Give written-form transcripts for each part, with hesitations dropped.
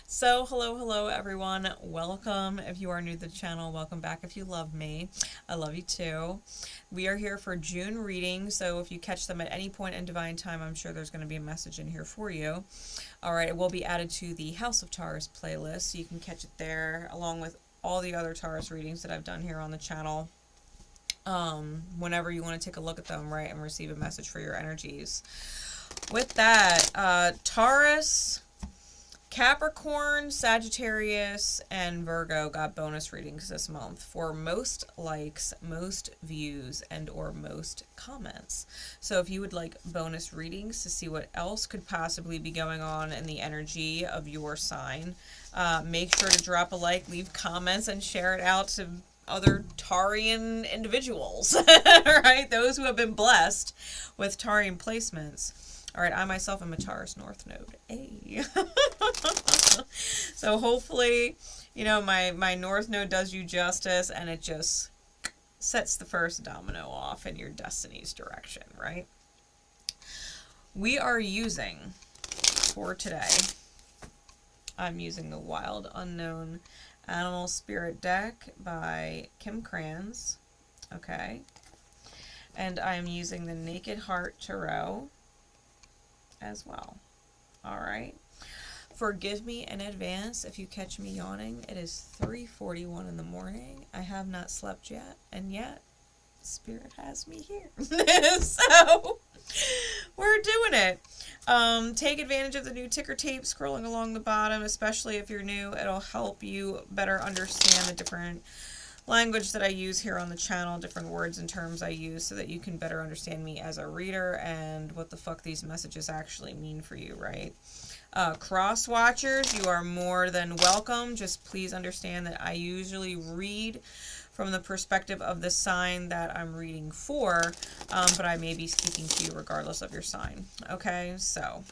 So, hello everyone. Welcome if you are new to the channel. Welcome back if you love me. I love you too. We are here for June readings, so if you catch them at any point in Divine Time, I'm sure there's going to be a message in here for you. Alright, it will be added to the House of Taurus playlist, so you can catch it there, along with all the other Taurus readings that I've done here on the channel. Whenever you want to take a look at them, right, and receive a message for your energies. With that, Taurus, Capricorn, Sagittarius, and Virgo got bonus readings this month for most likes, most views, and or most comments. So if you would like bonus readings to see what else could possibly be going on in the energy of your sign, make sure to drop a like, leave comments, and share it out to other Taurian individuals, right? Those who have been blessed with Taurian placements. All right, I myself am a Taurus North Node. Hey. So hopefully, you know, my North Node does you justice and it just sets the first domino off in your destiny's direction, right? We are using, for today, I'm using the Wild Unknown Animal Spirit deck by Kim Kranz, okay? And I'm using the Naked Heart Tarot as well. All right. Forgive me in advance if you catch me yawning. It is 3:41 in the morning. I have not slept yet, and yet Spirit has me here. So we're doing it. Take advantage of the new ticker tape scrolling along the bottom, especially if you're new. It'll help you better understand the different language that I use here on the channel, different words and terms I use, so that you can better understand me as a reader and what the fuck these messages actually mean for you, right? Cross watchers, you are more than welcome. Just please understand that I usually read from the perspective of the sign that I'm reading for, but I may be speaking to you regardless of your sign. Okay, so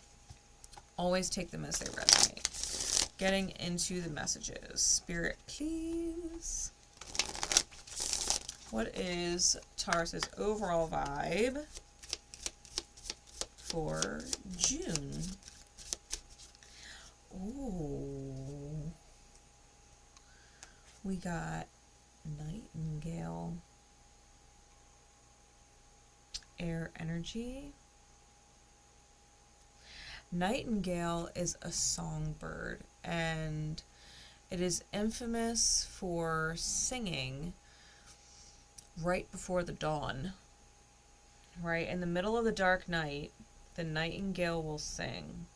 always take them as they resonate. Getting into the messages. Spirit, please. What is Taurus's overall vibe for June? Ooh. We got Nightingale. Air energy. Nightingale is a songbird, and it is infamous for singing right before the dawn, right? In the middle of the dark night, the nightingale will sing.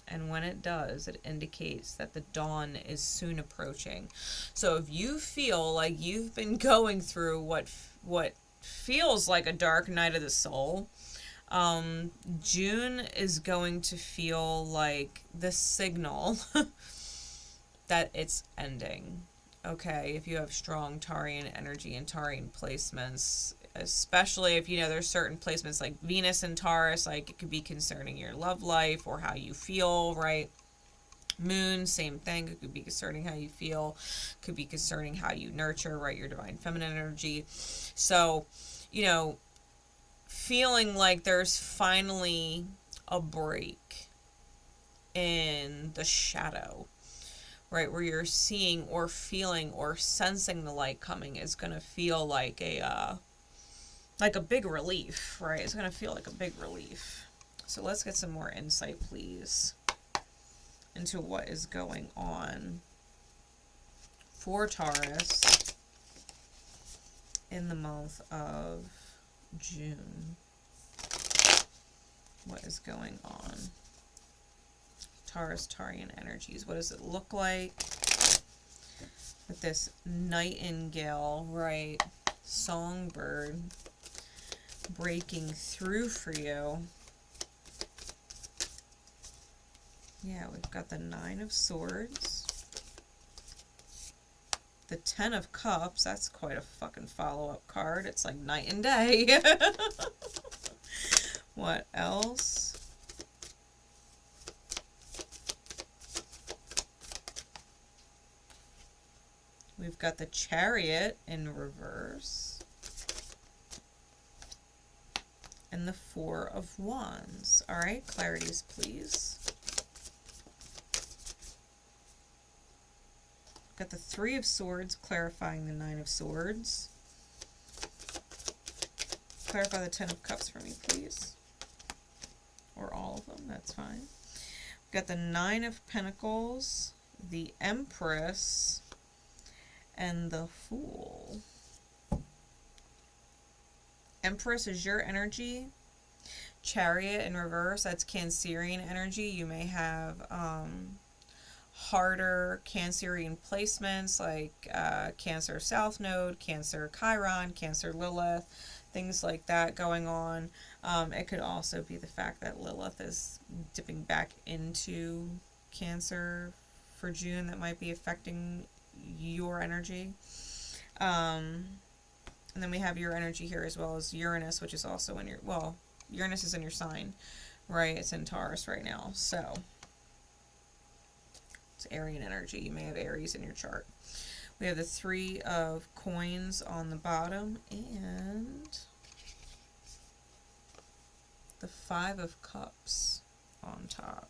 And when it does, it indicates that the dawn is soon approaching. So if you feel like you've been going through what feels like a dark night of the soul, June is going to feel like the signal that it's ending. Okay, if you have strong Taurian energy and Taurian placements, especially if, you know, there's certain placements like Venus and Taurus, like it could be concerning your love life or how you feel, right? Moon, same thing. It could be concerning how you feel. Could be concerning how you nurture, right? Your divine feminine energy. So, you know, feeling like there's finally a break in the shadow, right, where you're seeing or feeling or sensing the light coming is going to feel like a big relief, right? It's going to feel like a big relief. So let's get some more insight, please, into what is going on for Taurus in the month of June. What is going on? Taurus, Taurian energies. What does it look like with this nightingale, right? Songbird breaking through for you. Yeah, we've got the 9 of Swords. The 10 of Cups. That's quite a fucking follow-up card. It's like night and day. What else? We've got the Chariot in reverse. And the 4 of Wands. All right, clarities, please. Got the Three of Swords clarifying the Nine of Swords. Clarify the Ten of Cups for me, please. Or all of them, that's fine. Got the Nine of Pentacles, the Empress, and the Fool. Empress is your energy. Chariot in reverse, that's Cancerian energy. You may have harder Cancerian placements like Cancer South Node, Cancer Chiron, Cancer Lilith, things like that going on. It could also be the fact that Lilith is dipping back into Cancer for June that might be affecting your energy. And then we have your energy here as well as Uranus, which is also in your, well, Uranus is in your sign, right? It's in Taurus right now, so it's Arian energy. You may have Aries in your chart. We have the Three of Coins on the bottom and the Five of Cups on top.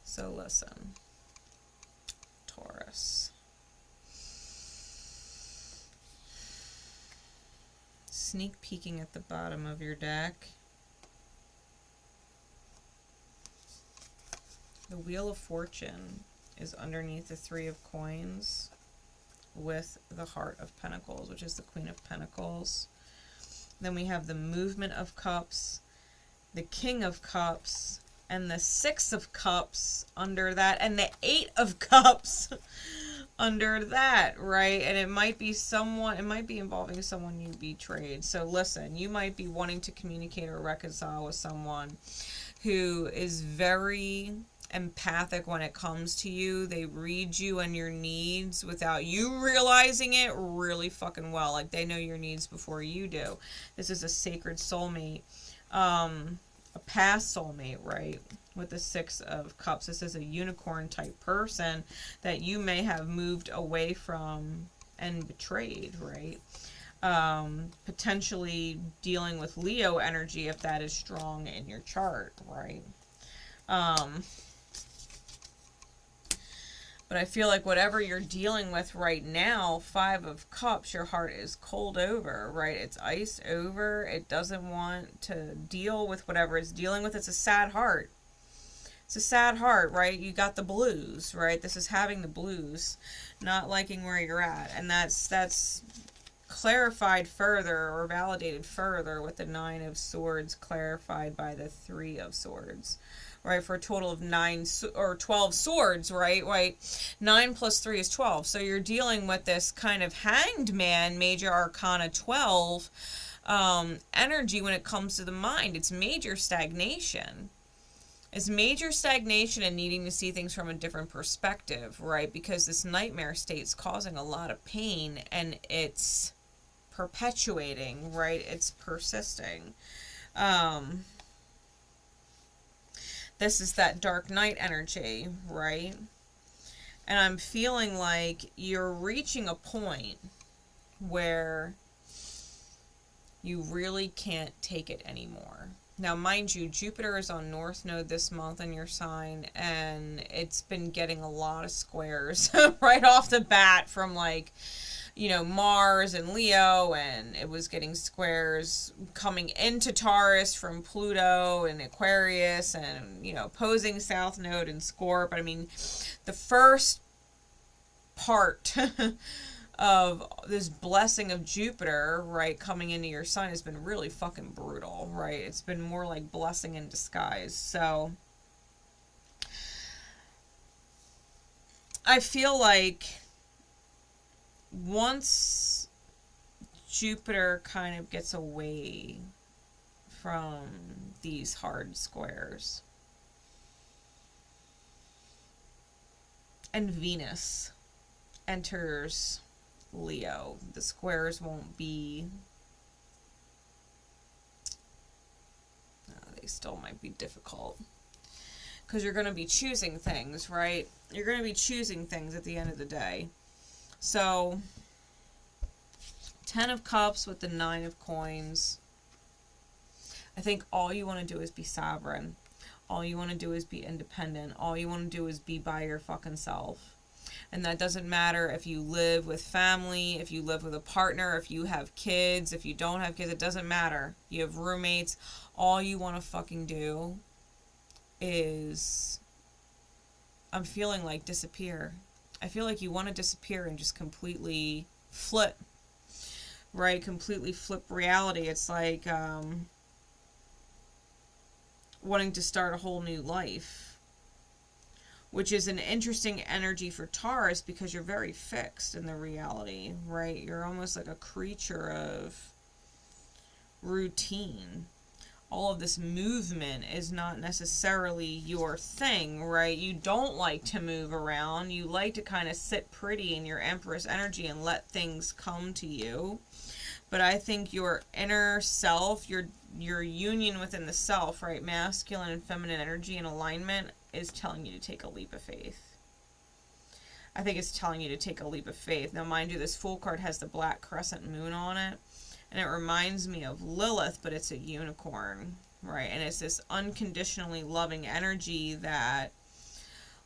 So listen, Taurus. Sneak peeking at the bottom of your deck. The Wheel of Fortune is underneath the Three of Coins with the Heart of Pentacles, which is the Queen of Pentacles. Then we have the Movement of Cups, the King of Cups, and the Six of Cups under that, and the Eight of Cups under that, right? And it might be someone, it might be involving someone you betrayed. So listen, you might be wanting to communicate or reconcile with someone who is very empathic when it comes to you. They read you and your needs without you realizing it really fucking well. Like, they know your needs before you do. This is a sacred soulmate, a past soulmate, right? With the Six of Cups, this is a unicorn type person that you may have moved away from and betrayed, right? Potentially dealing with Leo energy if that is strong in your chart, right? But I feel like whatever you're dealing with right now, Five of Cups, your heart is cold over, right? It's iced over. It doesn't want to deal with whatever it's dealing with. It's a sad heart. It's a sad heart, right? You got the blues, right? This is having the blues, not liking where you're at. And that's clarified further or validated further with the Nine of Swords clarified by the Three of Swords. Right, for a total of 9 or 12 swords, right? Right, 9 plus 3 is 12. So you're dealing with this kind of Hanged Man, Major Arcana 12 energy when it comes to the mind. It's major stagnation. It's major stagnation and needing to see things from a different perspective, right? Because this nightmare state's causing a lot of pain and it's perpetuating, right? It's persisting. This is that dark night energy, right? And I'm feeling like you're reaching a point where you really can't take it anymore. Now, mind you, Jupiter is on North Node this month in your sign, and it's been getting a lot of squares right off the bat from, like, you know, Mars and Leo, and it was getting squares coming into Taurus from Pluto and Aquarius, and, you know, opposing South Node and Scorp. I mean, the first part of this blessing of Jupiter, right, coming into your sign has been really fucking brutal, right? It's been more like blessing in disguise. So I feel like once Jupiter kind of gets away from these hard squares and Venus enters Leo, the squares won't be, they still might be difficult because you're going to be choosing things, right? You're going to be choosing things at the end of the day. So, 10 of Cups with the 9 of Coins. I think all you want to do is be sovereign. All you want to do is be independent. All you want to do is be by your fucking self. And that doesn't matter if you live with family, if you live with a partner, if you have kids, if you don't have kids, it doesn't matter. You have roommates. All you want to fucking do is, I'm feeling like, disappear. I feel like you want to disappear and just completely flip, right? Completely flip reality. It's like wanting to start a whole new life, which is an interesting energy for Taurus because you're very fixed in the reality, right? You're almost like a creature of routine. All of this movement is not necessarily your thing, right? You don't like to move around. You like to kind of sit pretty in your Empress energy and let things come to you. But I think your inner self, your union within the self, right? Masculine and feminine energy in alignment is telling you to take a leap of faith. I think it's telling you to take a leap of faith. Now, mind you, this Fool card has the black crescent moon on it. And it reminds me of Lilith, but it's a unicorn, right? And it's this unconditionally loving energy that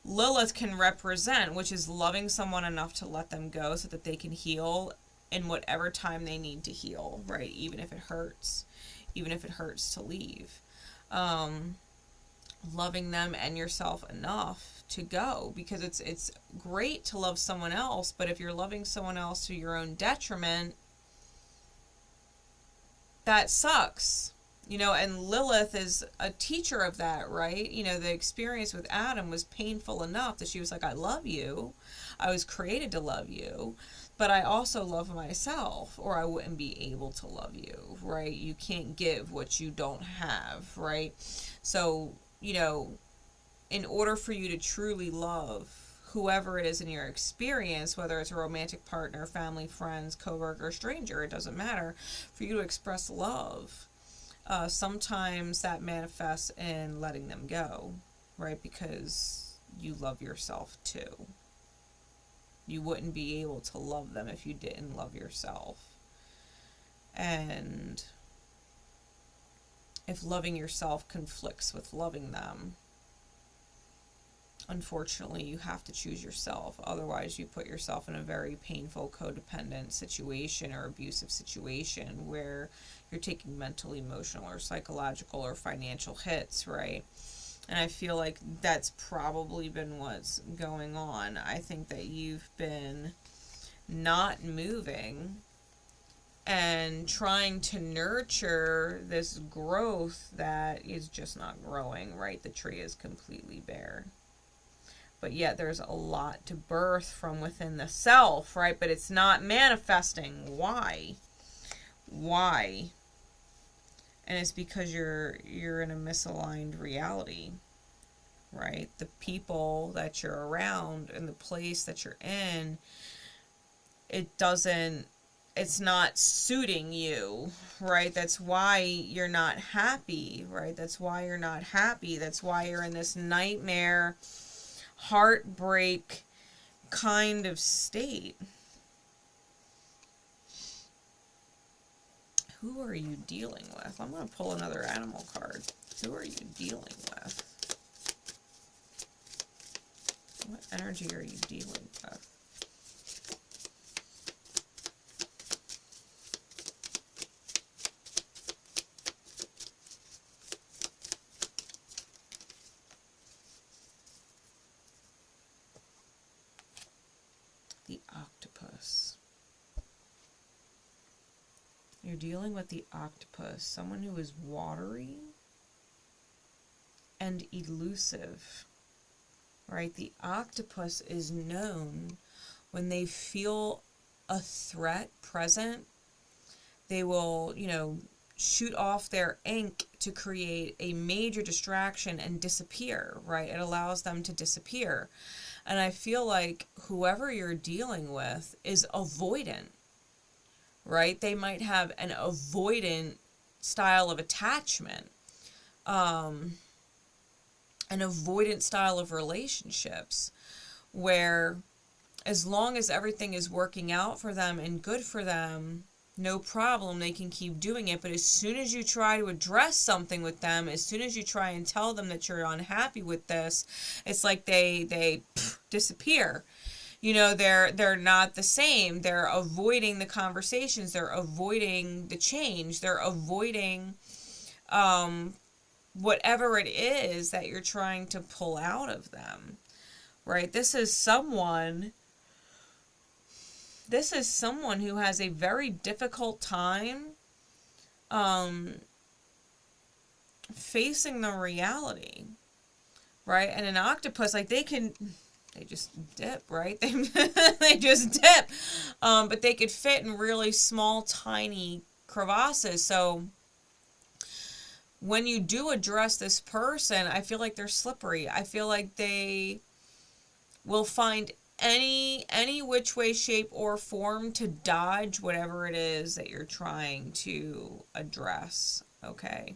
Lilith can represent, which is loving someone enough to let them go so that they can heal in whatever time they need to heal, right? Even if it hurts. Even if it hurts to leave. Loving them and yourself enough to go, because it's great to love someone else, but if you're loving someone else to your own detriment, that sucks, you know. And Lilith is a teacher of that, right? You know, the experience with Adam was painful enough that she was like, I love you. I was created to love you, but I also love myself, or I wouldn't be able to love you, right? You can't give what you don't have, right? So, you know, in order for you to truly love whoever it is in your experience, whether it's a romantic partner, family, friends, coworker, stranger, it doesn't matter, for you to express love, sometimes that manifests in letting them go, right? Because you love yourself too. You wouldn't be able to love them if you didn't love yourself. And if loving yourself conflicts with loving them, unfortunately, you have to choose yourself. Otherwise, you put yourself in a very painful, codependent situation or abusive situation where you're taking mental, emotional, or psychological or financial hits, right? And I feel like that's probably been what's going on. I think that you've been not moving and trying to nurture this growth that is just not growing, right? The tree is completely bare. But yet there's a lot to birth from within the self, right? But it's not manifesting. Why? Why? And it's because you're in a misaligned reality, right? The people that you're around and the place that you're in, it's not suiting you, right? That's why you're not happy, right? That's why you're not happy. That's why you're in this nightmare, heartbreak kind of state. Who are you dealing with? I'm going to pull another animal card. Who are you dealing with? What energy are you dealing with? The octopus. You're dealing with the octopus, someone who is watery and elusive, right? The octopus is known when they feel a threat present, they will, shoot off their ink to create a major distraction and disappear, right? It allows them to disappear. And I feel like whoever you're dealing with is avoidant, right? They might have an avoidant style of attachment, an avoidant style of relationships, where as long as everything is working out for them and good for them, no problem, they can keep doing it. But as soon as you try to address something with them, as soon as you try and tell them that you're unhappy with this, it's like they disappear. You know, they're not the same. They're avoiding the conversations. They're avoiding the change. They're avoiding whatever it is that you're trying to pull out of them, right? This is someone who has a very difficult time facing the reality, right? And an octopus, like, they just dip, right? They just dip. But they could fit in really small, tiny crevasses. So when you do address this person, I feel like they're slippery. I feel like they will find any which way, shape, or form to dodge whatever it is that you're trying to address, okay?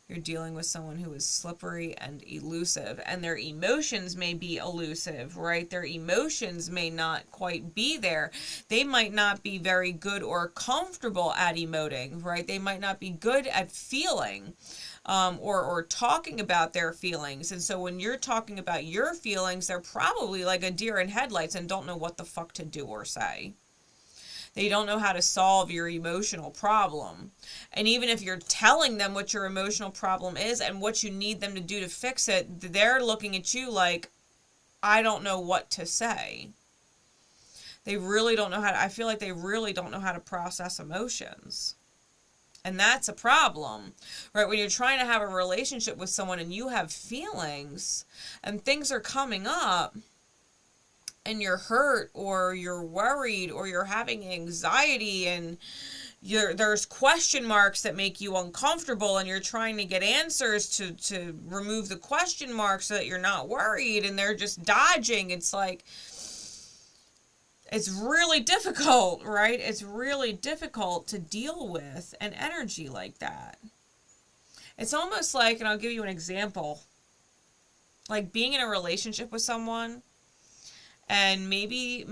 You're dealing with someone who is slippery and elusive, and their emotions may be elusive, right? Their emotions may not quite be there. They might not be very good or comfortable at emoting, right? They might not be good at feeling or talking about their feelings. And so when you're talking about your feelings, they're probably like a deer in headlights and don't know what the fuck to do or say. They don't know how to solve your emotional problem. And even if you're telling them what your emotional problem is and what you need them to do to fix it, they're looking at you like, I don't know what to say. They really don't know how to, I feel like they really don't know how to process emotions. And that's a problem, right? When you're trying to have a relationship with someone and you have feelings and things are coming up, and you're hurt or you're worried or you're having anxiety and there's question marks that make you uncomfortable and you're trying to get answers to remove the question marks so that you're not worried and they're just dodging. It's like, it's really difficult, right? It's really difficult to deal with an energy like that. It's almost like, and I'll give you an example, like being in a relationship with someone. And maybe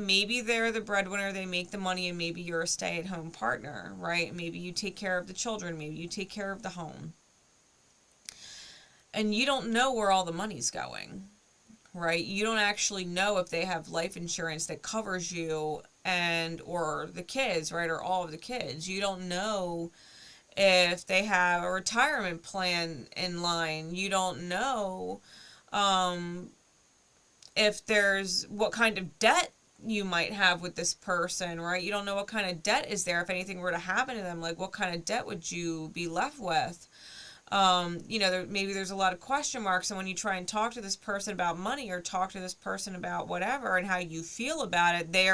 they're the breadwinner, they make the money, and maybe you're a stay-at-home partner, right? Maybe you take care of the children, maybe you take care of the home. And you don't know where all the money's going, right? You don't actually know if they have life insurance that covers you or the kids, right? Or all of the kids. You don't know if they have a retirement plan in line. You don't know if there's what kind of debt you might have with this person, right? You don't know what kind of debt is there. If anything were to happen to them, like what kind of debt would you be left with? Maybe there's a lot of question marks. And when you try and talk to this person about money or talk to this person about whatever and how you feel about it, they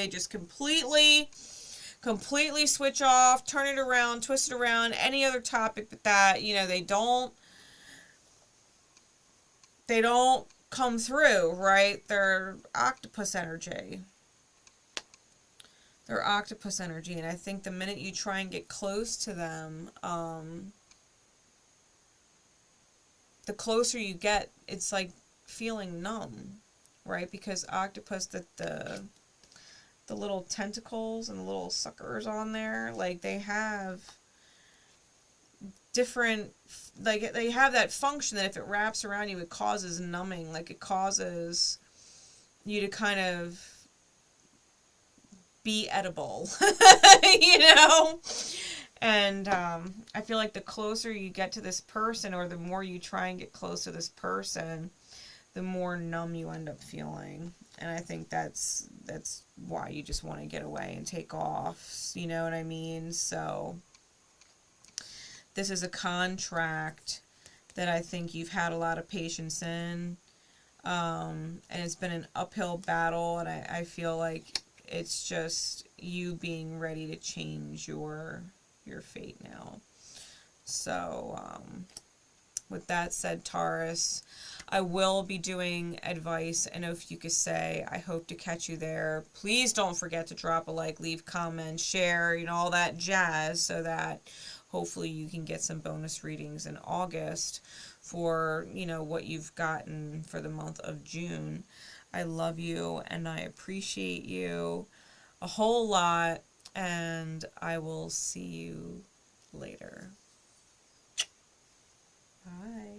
just completely switch off, turn it around, twist it around, any other topic but that, they don't come through, right? They're octopus energy. And I think the minute you try and get close to them, the closer you get, it's like feeling numb, right? Because octopus, the little tentacles and the little suckers on there, like they have different, like they have that function that if it wraps around you, it causes numbing, like it causes you to kind of be edible, and I feel like the closer you get to this person or the more you try and get close to this person, the more numb you end up feeling. And I think that's why you just want to get away and take off, you know what I mean? So this is a contract that I think you've had a lot of patience in, and it's been an uphill battle, and I feel like it's just you being ready to change your fate now. So, with that said, Taurus, I will be doing advice and Ophiuchus. I hope to catch you there. Please don't forget to drop a like, leave comments, share, all that jazz, so that hopefully you can get some bonus readings in August for, what you've gotten for the month of June. I love you and I appreciate you a whole lot, and I will see you later. Bye.